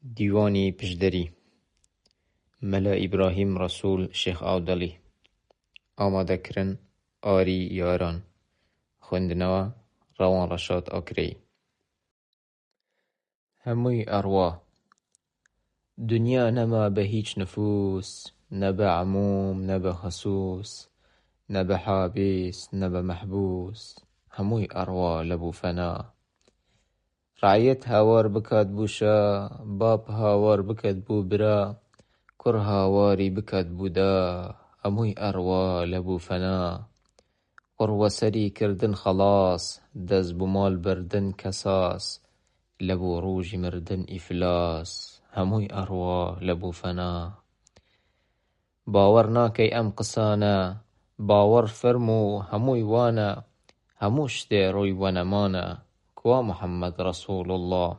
دیوانی پشدری مەلا ئیبراهیم ڕەسوول شێخ ئاودەڵی ئامادەکردن ئاری یاران خوێندنەوە ڕەوان ڕەشاد ئاکرێی هەمووی ئەڕوا دنیا نەما بە هیچ نفوس نە بە عەمووم نە بە خەسووس نە بە حابیس نە بە مەحبووس هەمووی ئەڕوا لەبوو فەنا ڕەعیەت هاوار بکات بوو شا باپ هاوار بکات بوو برا کوڕ هاواری بکات بوو دا هەمووی ئەڕوا لەبوو فەنا قوڕوەسەری کردن خەڵاس دەست بە ماڵ بردن کەساس لەبوو ڕۆژی مردن ئیفلاس هەمووی ئەڕوا لەبوو فەنا باوەڕ ناکەی ئەم قسانە باوەڕ فەرموو هەمووی وانە هەموو شتێ ڕووی وەنەمانە کوا محەممەد ڕەسوول الله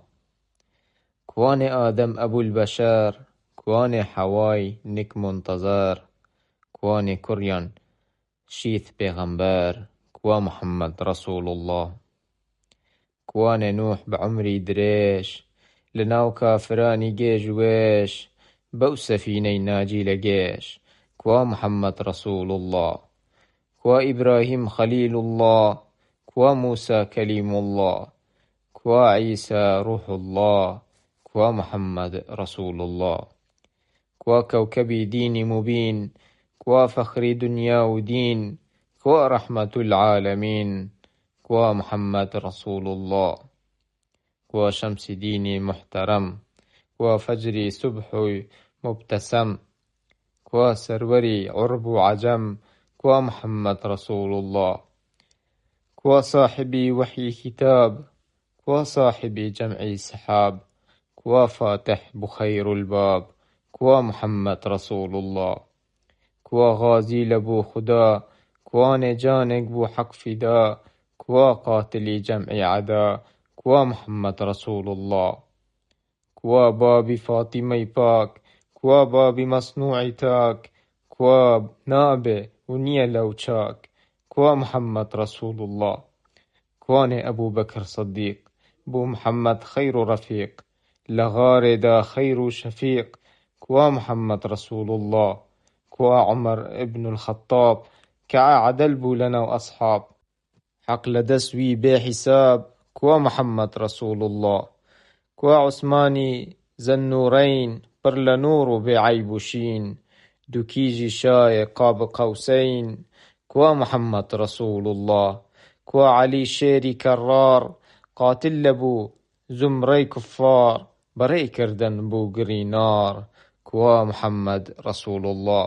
کوانێ ئادەم ئەبوولبەشەر کوانێ حەوای نک مونتەزەر کوانێ کوڕیان شیت پێغەمبەر کوا محەممەد ڕەسوول الله کوانێ نوح بە عومری درێژ لەناو کافرانی گێژ وێژ بەو سەفینەی ناجی لە گێژ کوا محەممەد ڕەسوول الله کوا ئیبراهیم خەلیل الله کوا موسا کەلیم الله کوا عیسا ڕوح الله کوا محەممەد ڕەسوول الله کوا کەوکەبی دینی موبین کوا فەخری دنیا و دین کوا ڕەحمەت العالەمین کوا محەممەد ڕەسوول الله کوا شەمسی دینی محتەرەم کوا فەجری سوبحوی مبتەسەم کوا سەروەری عورب و عەجەم کوا محەممەد ڕەسوول الله کوا ساحبی وحی کتاب کوا صاحبی جەمعی سەحاب کوا فاتح بخەیر الباب کوا محەممەد ڕەسوول الله کوا غازی لەبوو خودا کوانێ جانێک بوو حەق فیدا کوا قاتلی جەمعی عەدا کوا محەممەد ڕەسوول الله کوا بابی فاتیمەی پاک کوا بابی مەسنووعی تاک کوا نابێ و نییە لەو چاک کوا محەممەد ڕەسوول الله کوانێ ئەبوو بەکر سەدیق بوو محەممەد خەیر و ڕەفیق لە غارێدا خەیر و شەفیق کوا محەممەد ڕەسوول الله کوا عومەر ئیبن الخەتاب کە عەدەل بوو لەناو ئەسحاب حەق لەدەست وی بێ حیساب کوا محەممەد ڕەسوول الله کوا عوسمانی زەنوورەین پڕ لە نوور و بێ عەیب و شین دوو کیژی شایە قاب قەوسەین کوا محەممەد ڕەسوول الله کوا عەلی شێری کەڕڕار قاتل لەبوو زومرەی کوففار بەڕێی کردن بوو گڕی نار کوا محەممەد ڕەسوول الله